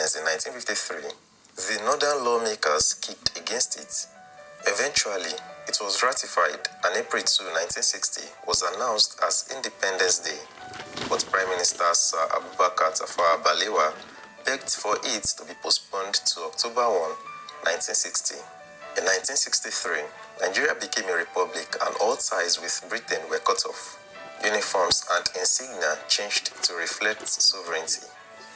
independence in 1953, the northern lawmakers kicked against it. Eventually, it was ratified and April 2, 1960 was announced as Independence Day, but Prime Minister Sir Abubakar Tafawa Balewa begged for it to be postponed to October 1, 1960. In 1963, Nigeria became a republic and all ties with Britain were cut off. Uniforms and insignia changed to reflect sovereignty.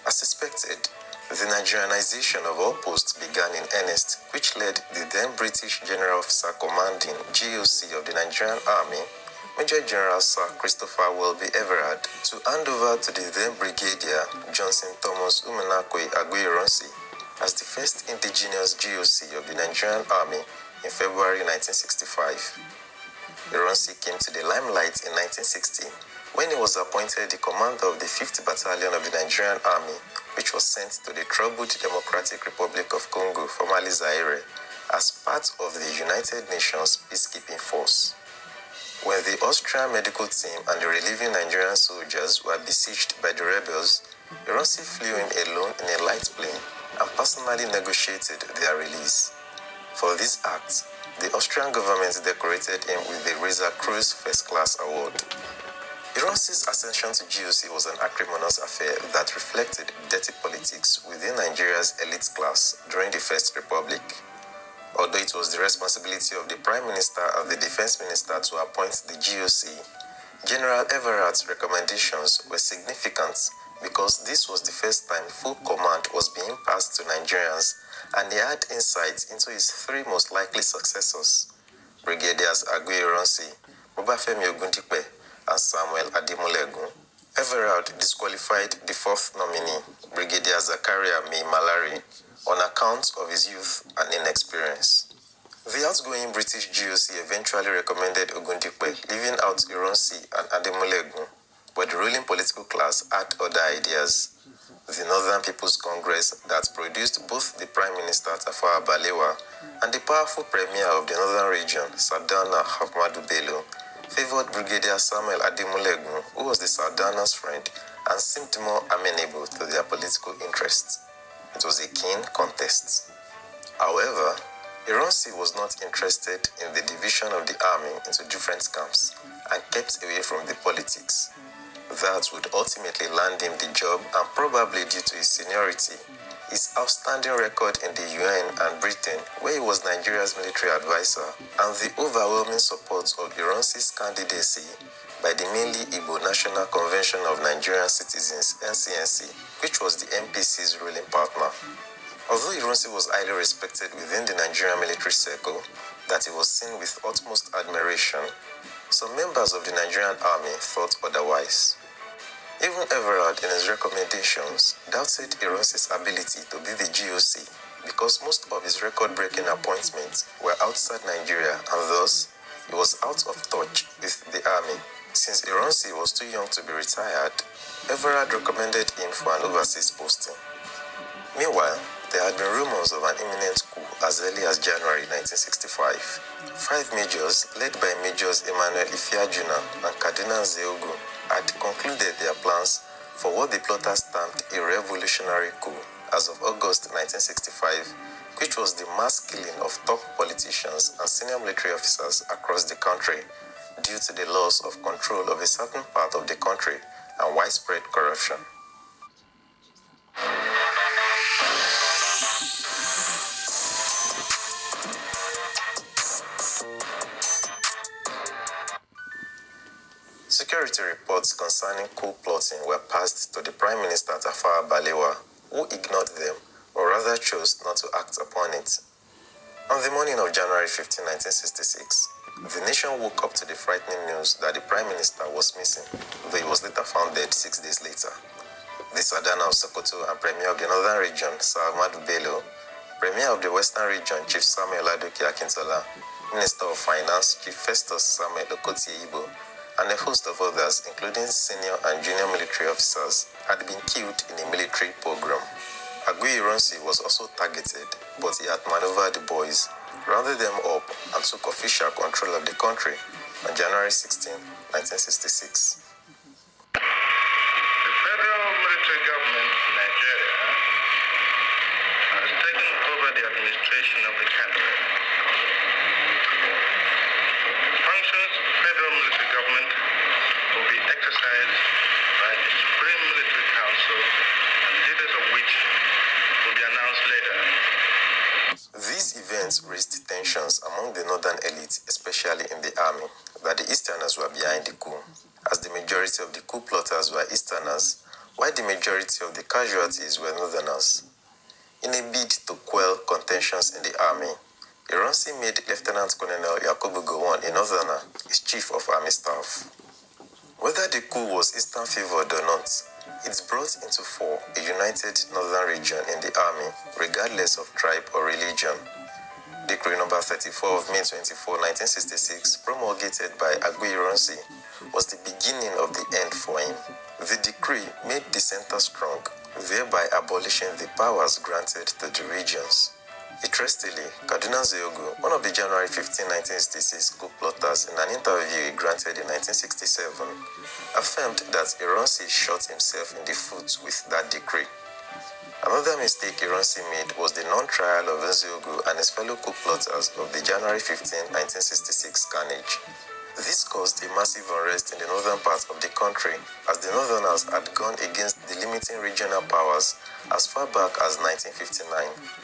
As expected, the Nigerianization of all posts began in earnest, which led the then British General Officer Commanding GOC of the Nigerian Army, Major General Sir Christopher Welby Everard, to hand over to the then Brigadier Johnson Thomas Umenakwe Aguiyi-Ironsi as the first indigenous GOC of the Nigerian Army in February 1965. Ironsi came to the limelight in 1960 when he was appointed the commander of the 5th Battalion of the Nigerian Army, which was sent to the troubled Democratic Republic of Congo, formerly Zaire, as part of the United Nations peacekeeping force. When the Austrian medical team and the relieving Nigerian soldiers were besieged by the rebels, Ironsi flew in alone in a light plane and personally negotiated their release. For this act, the Austrian government decorated him with the Riza Cruz First Class Award. Ironsi's ascension to GOC was an acrimonious affair that reflected dirty politics within Nigeria's elite class during the First Republic. Although it was the responsibility of the Prime Minister and the Defense Minister to appoint the GOC, General Everard's recommendations were significant because this was the first time full command was being passed to Nigerians, and he had insight into his three most likely successors, Brigadiers Aguiyi-Ironsi, Obafemi Ogundipe, and Samuel Ademulegun. Everard disqualified the fourth nominee, Brigadier Zakaria Mai Malari, on account of his youth and inexperience. The outgoing British GOC eventually recommended Ogundipe, leaving out Ironsi and Ademulegun, but the ruling political class had other ideas. The Northern People's Congress that produced both the Prime Minister Tafawa Balewa and the powerful Premier of the Northern Region, Sardauna Ahmadu Bello, favored Brigadier Samuel Ademulegun, who was the Sardauna's friend and seemed more amenable to their political interests. It was a keen contest. However, Ironsi was not interested in the division of the army into different camps and kept away from the politics. That would ultimately land him the job, and probably due to his seniority, his outstanding record in the UN and Britain, where he was Nigeria's military advisor, and the overwhelming support of Ironsi's candidacy by the mainly Igbo National Convention of Nigerian Citizens, NCNC, which was the MPC's ruling partner. Although Ironsi was highly respected within the Nigerian military circle, that he was seen with utmost admiration, some members of the Nigerian army thought otherwise. Even Everard, in his recommendations, doubted Ironsi's ability to be the GOC because most of his record-breaking appointments were outside Nigeria, and thus he was out of touch with the army. Since Ironsi was too young to be retired, Everard recommended him for an overseas posting. Meanwhile, there had been rumors of an imminent coup as early as January 1965. 5 majors, led by Majors Emmanuel Ifeajuna and Cardinal Zeogu, had concluded their plans for what the plotters termed a revolutionary coup as of August 1965, which was the mass killing of top politicians and senior military officers across the country due to the loss of control of a certain part of the country and widespread corruption. Security reports concerning coup plotting were passed to the Prime Minister Tafawa Balewa, who ignored them, or rather chose not to act upon it. On the morning of January 15, 1966, the nation woke up to the frightening news that the Prime Minister was missing, though he was later found dead 6 days later. The Sardauna of Sokoto and Premier of the Northern Region, Sir Ahmadu Bello, Premier of the Western Region, Chief Samuel Adoke Akintola, Minister of Finance, Chief Festus Samuel Okotie Igbo, and a host of others, including senior and junior military officers, had been killed in a military pogrom. Aguiyi-Ironsi was also targeted, but he had maneuvered the boys, rounded them up, and took official control of the country on January 16, 1966. The federal military government in Nigeria the administration of the country. Functions of federal military government will be exercised by the Supreme Military Council, and leaders of which will be announced later. These events raised tensions among the northern elite, especially in the army, that the Easterners were behind the coup, as the majority of the coup plotters were Easterners, while the majority of the casualties were Northerners. In a bid to quell contentions in the army, Ironsi made Lieutenant Colonel Yakubu Gowon, a Northerner, his chief of army staff. Whether the coup was Eastern favored or not, it brought into fore a united northern region in the army, regardless of tribe or religion. Decree number 34 of May 24, 1966, promulgated by Agui Ironsi, was the beginning of the end for him. The decree made the center strong, thereby abolishing the powers granted to the regions. Interestingly, Kaduna Zeogu, one of the January 15, 1966 coup plotters, in an interview he granted in 1967, affirmed that Ironsi shot himself in the foot with that decree. Another mistake Ironsi made was the non-trial of Nzeogu and his fellow coup plotters of the January 15, 1966 carnage. This caused a massive unrest in the northern part of the country, as the Northerners had gone against the limiting regional powers as far back as 1959.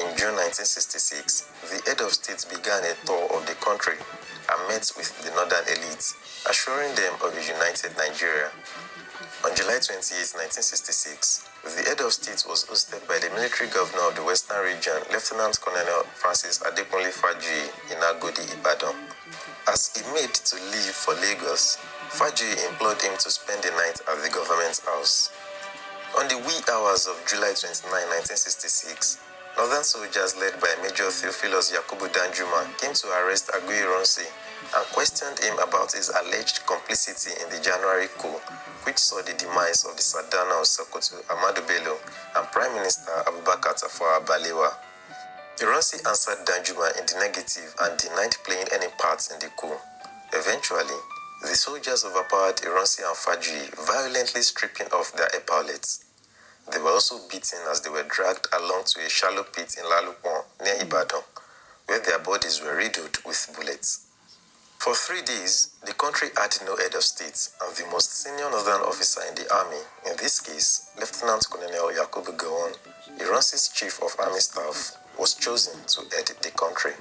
In June 1966, the head of state began a tour of the country and met with the northern elites, assuring them of a united Nigeria. On July 28, 1966, the head of state was hosted by the military governor of the Western region, Lieutenant Colonel Francis Adekunle Fajuyi, in Agodi, Ibadan. As he made to leave for Lagos, Fajuyi implored him to spend the night at the government house. On the wee hours of July 29, 1966, Northern soldiers led by Major Theophilus Yakubu Danjuma came to arrest Agui Ironsi and questioned him about his alleged complicity in the January coup, which saw the demise of the Sardana of Sokoto, Ahmadu Bello, and Prime Minister Abubakar Tafawa Balewa. Ironsi answered Danjuma in the negative and denied playing any part in the coup. Eventually, the soldiers overpowered Ironsi and Fajuyi, violently stripping off their epaulets. They were also beaten as they were dragged along to a shallow pit in Lalupon, near Ibadan, where their bodies were riddled with bullets. For 3 days, the country had no head of state, and the most senior northern officer in the army, in this case, Lieutenant Colonel Yakubu Gowon, Ironsi's chief of army staff, was chosen to head the country.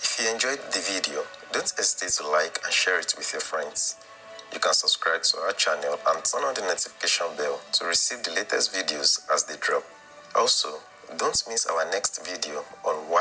If you enjoyed the video, don't hesitate to like and share it with your friends. You can subscribe to our channel and turn on the notification bell to receive the latest videos as they drop. Also, don't miss our next video on why